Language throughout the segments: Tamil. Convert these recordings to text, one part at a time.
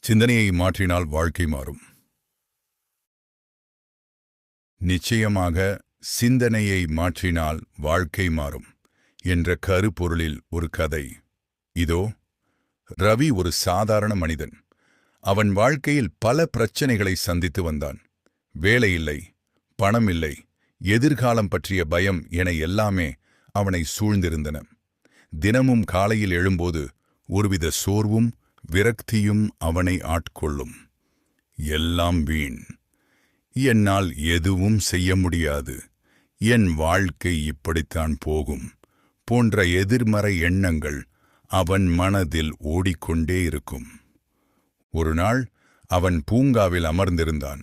சிந்தனையை மாற்றினால் வாழ்க்கை மாறும். நிச்சயமாக சிந்தனையை மாற்றினால் வாழ்க்கை மாறும் என்ற கருப்பொருளில் ஒரு கதை. இதோ. ரவி ஒரு சாதாரண மனிதன். அவன் வாழ்க்கையில் பல பிரச்சனைகளை சந்தித்து வந்தான். வேலை இல்லை, பணம் இல்லை, எதிர்காலம் பற்றிய பயம் என எல்லாமே அவனை சூழ்ந்திருந்தன. தினமும் காலையில் எழும்போது ஒருவித சோர்வும் விரக்தியும் அவனை ஆட்கொள்ளும். எல்லாம் வீண், என்னால் எதுவும் செய்ய முடியாது, என் வாழ்க்கை இப்படித்தான் போகும் போன்ற எதிர்மறை எண்ணங்கள் அவன் மனதில் ஓடிக்கொண்டே இருக்கும். ஒரு நாள் அவன் பூங்காவில் அமர்ந்திருந்தான்.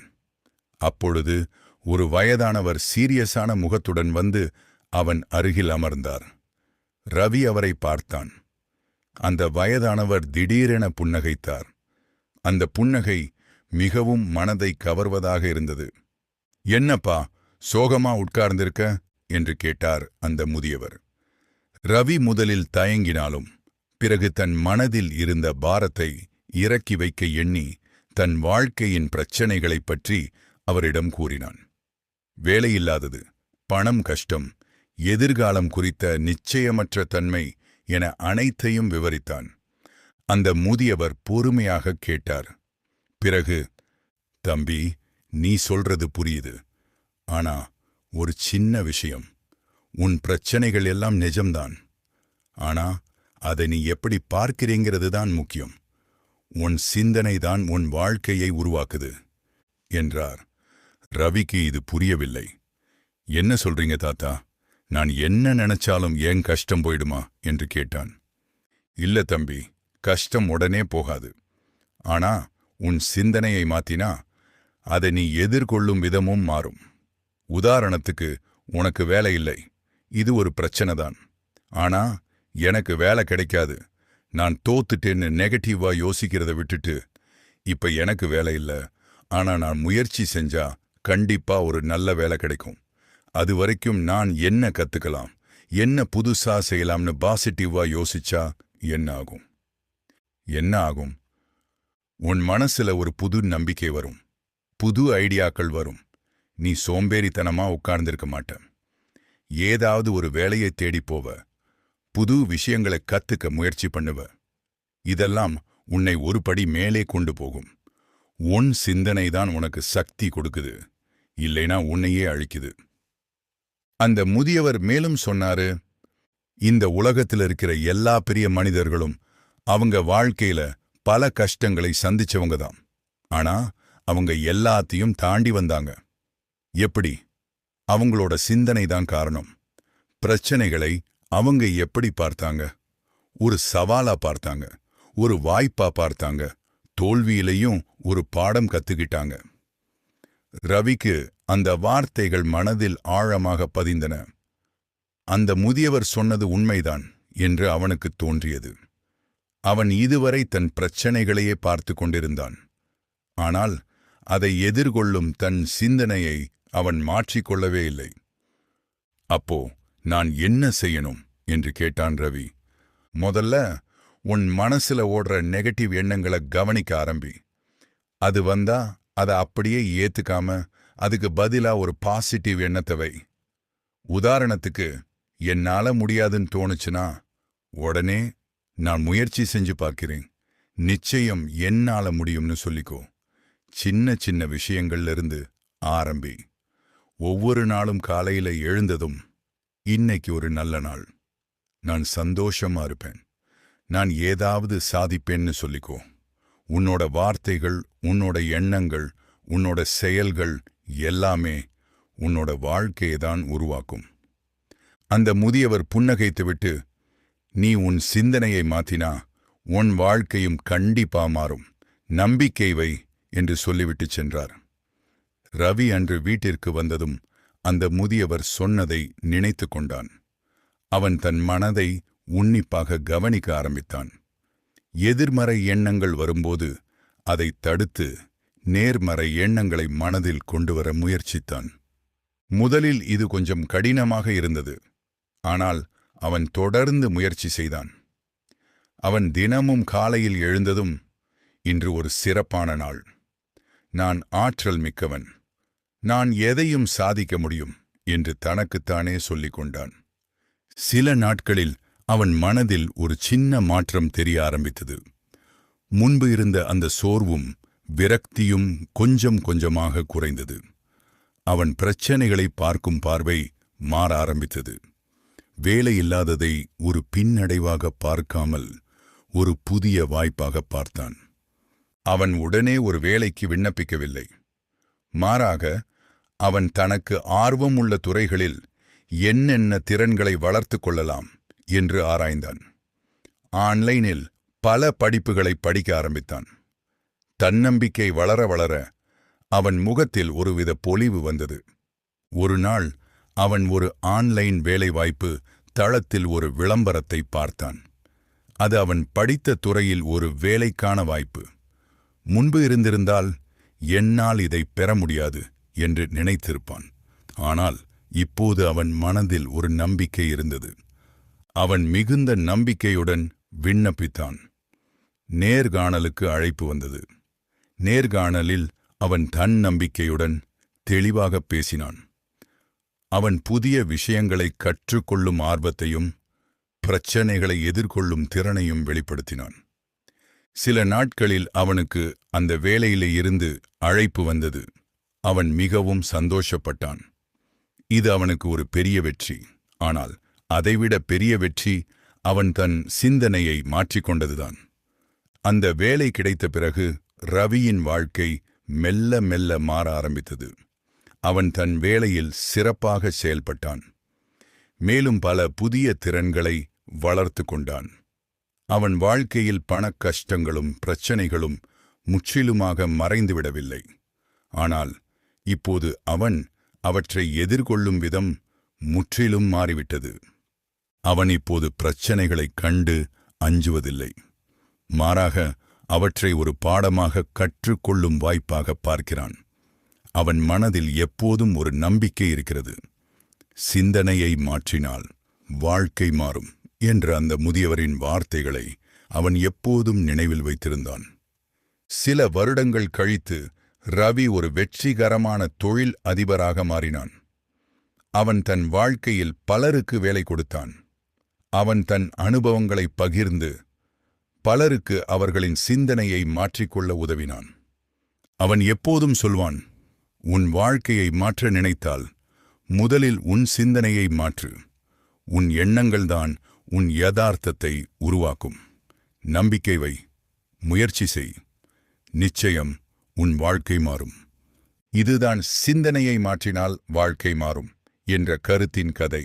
அப்பொழுது ஒரு வயதானவர் சீரியஸான முகத்துடன் வந்து அவன் அருகில் அமர்ந்தார். ரவி அவரை பார்த்தான். அந்த வயதானவர் திடீரென புன்னகைத்தார். அந்த புன்னகை மிகவும் மனதை கவர்வதாக இருந்தது. என்னப்பா, சோகமா உட்கார்ந்திருக்க என்று கேட்டார் அந்த முதியவர். ரவி முதலில் தயங்கினாலும் பிறகு தன் மனதில் இருந்த பாரத்தை இறக்கி வைக்க எண்ணி தன் வாழ்க்கையின் பிரச்சனைகளைப் பற்றி அவரிடம் கூறினான். வேலையில்லாதது, பணம் கஷ்டம், எதிர்காலம் குறித்த நிச்சயமற்ற தன்மை என அனைத்தையும் விவரித்தான். அந்த முதியவர் பொறுமையாக கேட்டார். பிறகு, தம்பி, நீ சொல்றது புரியுது. ஆனா ஒரு சின்ன விஷயம். உன் பிரச்சனைகள் எல்லாம் நிஜம்தான். ஆனா அதை நீ எப்படி பார்க்கிறீங்கிறது தான் முக்கியம். உன் சிந்தனை தான் உன் வாழ்க்கையை உருவாக்குது என்றார். ரவிக்கு இது புரியவில்லை. என்ன சொல்றீங்க தாத்தா? நான் என்ன நினைச்சாலும் ஏன் கஷ்டம் போயிடுமா என்று கேட்டான். இல்ல தம்பி, கஷ்டம் உடனே போகாது. ஆனா உன் சிந்தனையை மாத்தினா அதை நீ எதிர்கொள்ளும் விதமும் மாறும். உதாரணத்துக்கு, உனக்கு வேலை இல்லை, இது ஒரு பிரச்சனை தான். ஆனா எனக்கு வேலை கிடைக்காது, நான் தோத்துட்டேன்னு நெகட்டிவா யோசிக்கிறத விட்டுட்டு, இப்ப எனக்கு வேலை இல்லை, ஆனா நான் முயற்சி செஞ்சா கண்டிப்பா ஒரு நல்ல வேலை கிடைக்கும், அது வரைக்கும் நான் என்ன கத்துக்கலாம், என்ன புதுசா செய்யலாம்னு பாசிட்டிவா யோசிச்சா என்ன ஆகும்? என்ன ஆகும்? உன் மனசுல ஒரு புது நம்பிக்கை வரும், புது ஐடியாக்கள் வரும். நீ சோம்பேறித்தனமா உட்கார்ந்திருக்க மாட்ட. ஏதாவது ஒரு வேலையை தேடி போவ, புது விஷயங்களை கத்துக்க முயற்சி பண்ணுவ. இதெல்லாம் உன்னை ஒரு படி மேலே கொண்டு போகும். உன் சிந்தனை தான் உனக்கு சக்தி கொடுக்குது, இல்லைனா உன்னையே அழிக்குது. அந்த முதியவர் மேலும் சொன்னாரு, இந்த உலகத்தில் இருக்கிற எல்லா பெரிய மனிதர்களும் அவங்க வாழ்க்கையில பல கஷ்டங்களை சந்திச்சவங்க தான். ஆனா அவங்க எல்லாத்தையும் தாண்டி வந்தாங்க. எப்படி? அவங்களோட சிந்தனை தான் காரணம். பிரச்சனைகளை அவங்க எப்படி பார்த்தாங்க? ஒரு சவாலா பார்த்தாங்க, ஒரு வாய்ப்பா பார்த்தாங்க, தோல்வியிலையும் ஒரு பாடம் கத்துக்கிட்டாங்க. ரவிக்கு அந்த வார்த்தைகள் மனதில் ஆழமாக பதிந்தன. அந்த முதியவர் சொன்னது உண்மைதான் என்று அவனுக்கு தோன்றியது. அவன் இதுவரை தன் பிரச்சனைகளையே பார்த்து கொண்டிருந்தான். ஆனால் அதை எதிர்கொள்ளும் தன் சிந்தனையை அவன் மாற்றிக்கொள்ளவே இல்லை. அப்போ நான் என்ன செய்யணும் என்று கேட்டான் ரவி. முதல்ல உன் மனசுல ஓடுற நெகட்டிவ் எண்ணங்களை கவனிக்க ஆரம்பி. அது வந்தா அதை அப்படியே ஏத்துக்காம அதுக்கு பதிலா ஒரு பாசிட்டிவ் எண்ணத்தை வை. உதாரணத்துக்கு, என்னால முடியாதுன்னு தோணுச்சுன்னா உடனே நான் முயற்சி செஞ்சு பார்க்கிறேன், நிச்சயம் என்னால முடியும்னு சொல்லிக்கோ. சின்ன சின்ன விஷயங்கள்ல இருந்து ஆரம்பி. ஒவ்வொரு நாளும் காலையில எழுந்ததும், இன்னைக்கு ஒரு நல்ல நாள், நான் சந்தோஷமா இருப்பேன், நான் ஏதாவது சாதிப்பேன்னு சொல்லிக்கோ. உன்னோட வார்த்தைகள், உன்னோட எண்ணங்கள், உன்னோட செயல்கள் எல்லாமே உன்னோட வாழ்க்கையை தான் உருவாக்கும். அந்த முதியவர் புன்னகைத்துவிட்டு, நீ உன் சிந்தனையை மாத்தினா உன் வாழ்க்கையும் கண்டிப்பா மாறும், நம்பிக்கை வை என்று சொல்லிவிட்டு சென்றார். ரவி அன்று வீட்டிற்கு வந்ததும் அந்த முதியவர் சொன்னதை நினைத்து கொண்டான். அவன் தன் மனதை உன்னிப்பாக கவனிக்க ஆரம்பித்தான். எதிர்மறை எண்ணங்கள் வரும்போது அதை தடுத்து நேர்மறை எண்ணங்களை மனதில் கொண்டுவர முயற்சித்தான். முதலில் இது கொஞ்சம் கடினமாக இருந்தது. ஆனால் அவன் தொடர்ந்து முயற்சி செய்தான். அவன் தினமும் காலையில் எழுந்ததும், இன்று ஒரு சிறப்பான நாள். நான் ஆற்றல் மிக்கவன். நான் எதையும் சாதிக்க முடியும் என்று தனக்குத்தானே சொல்லிக் கொண்டான். சில நாட்களில் அவன் மனதில் ஒரு சின்ன மாற்றம் தெரிய ஆரம்பித்தது. முன்பு இருந்த அந்த சோர்வும் விரக்தியும் கொஞ்சம் கொஞ்சமாக குறைந்தது. அவன் பிரச்சனைகளை பார்க்கும் பார்வை மாற ஆரம்பித்தது. வேலை இல்லாததை ஒரு பின்னடைவாக பார்க்காமல் ஒரு புதிய வாய்ப்பாக பார்த்தான். அவன் உடனே ஒரு வேலைக்கு விண்ணப்பிக்கவில்லை. மாறாக அவன் தனக்கு ஆர்வம் உள்ள துறைகளில் என்னென்ன திறன்களை வளர்த்து கொள்ளலாம் என்று ஆராய்ந்தான். ஆன்லைனில் பல படிப்புகளை படிக்க ஆரம்பித்தான். தன்னம்பிக்கை வளர வளர அவன் முகத்தில் ஒருவித பொலிவு வந்தது. ஒரு நாள் அவன் ஒரு ஆன்லைன் வேலைவாய்ப்பு தளத்தில் ஒரு விளம்பரத்தை பார்த்தான். அது அவன் படித்த துறையில் ஒரு வேலைக்கான வாய்ப்பு. முன்பு இருந்திருந்தால் என்னால் இதை பெற முடியாது என்று நினைத்திருப்பான். ஆனால் இப்போது அவன் மனதில் ஒரு நம்பிக்கை இருந்தது. அவன் மிகுந்த நம்பிக்கையுடன் விண்ணப்பித்தான். நேர்காணலுக்கு அழைப்பு வந்தது. நேர்காணலில் அவன் தன்னம்பிக்கையுடன் தெளிவாக பேசினான். அவன் புதிய விஷயங்களை கற்றுக்கொள்ளும் ஆர்வத்தையும் பிரச்சனைகளை எதிர்கொள்ளும் திறனையும் வெளிப்படுத்தினான். சில நாட்களில் அவனுக்கு அந்த வேலையிலே இருந்து அழைப்பு வந்தது. அவன் மிகவும் சந்தோஷப்பட்டான். இது அவனுக்கு ஒரு பெரிய வெற்றி. ஆனால் அதைவிட பெரிய வெற்றி அவன் தன் சிந்தனையை மாற்றிக்கொண்டதுதான். அந்த வேலை கிடைத்த பிறகு ரவியின் வாழ்க்கை மெல்ல மெல்ல மாற ஆரம்பித்தது. அவன் தன் வேலையில் சிறப்பாக செயல்பட்டான். மேலும் பல புதிய திறன்களை வளர்த்து கொண்டான். அவன் வாழ்க்கையில் பணக் கஷ்டங்களும் பிரச்சனைகளும் முற்றிலுமாக மறைந்துவிடவில்லை. ஆனால் இப்போது அவன் அவற்றை எதிர்கொள்ளும் விதம் முற்றிலும் மாறிவிட்டது. அவன் இப்போது பிரச்சனைகளைக் கண்டு அஞ்சுவதில்லை. மாறாக அவற்றை ஒரு பாடமாக கற்றுக்கொள்ளும் வாய்ப்பாக பார்க்கிறான். அவன் மனதில் எப்போதும் ஒரு நம்பிக்கை இருக்கிறது. சிந்தனையை மாற்றினால் வாழ்க்கை மாறும் என்ற அந்த முதியவரின் வார்த்தைகளை அவன் எப்போதும் நினைவில் வைத்திருந்தான். சில வருடங்கள் கழித்து ரவி ஒரு வெற்றிகரமான தொழில் அதிபராக மாறினான். அவன் தன் வாழ்க்கையில் பலருக்கு வேலை கொடுத்தான். அவன் தன் அனுபவங்களை பகிர்ந்து பலருக்கு அவர்களின் சிந்தனையை மாற்றிக்கொள்ள உதவினான். அவன் எப்போதும் சொல்வான், உன் வாழ்க்கையை மாற்ற நினைத்தால் முதலில் உன் சிந்தனையை மாற்று. உன் எண்ணங்கள்தான் உன் யதார்த்தத்தை உருவாக்கும். நம்பிக்கை வை, முயற்சி செய். நிச்சயம் உன் வாழ்க்கை மாறும். இதுதான் சிந்தனையை மாற்றினால் வாழ்க்கை மாறும் என்ற கருத்தின் கதை.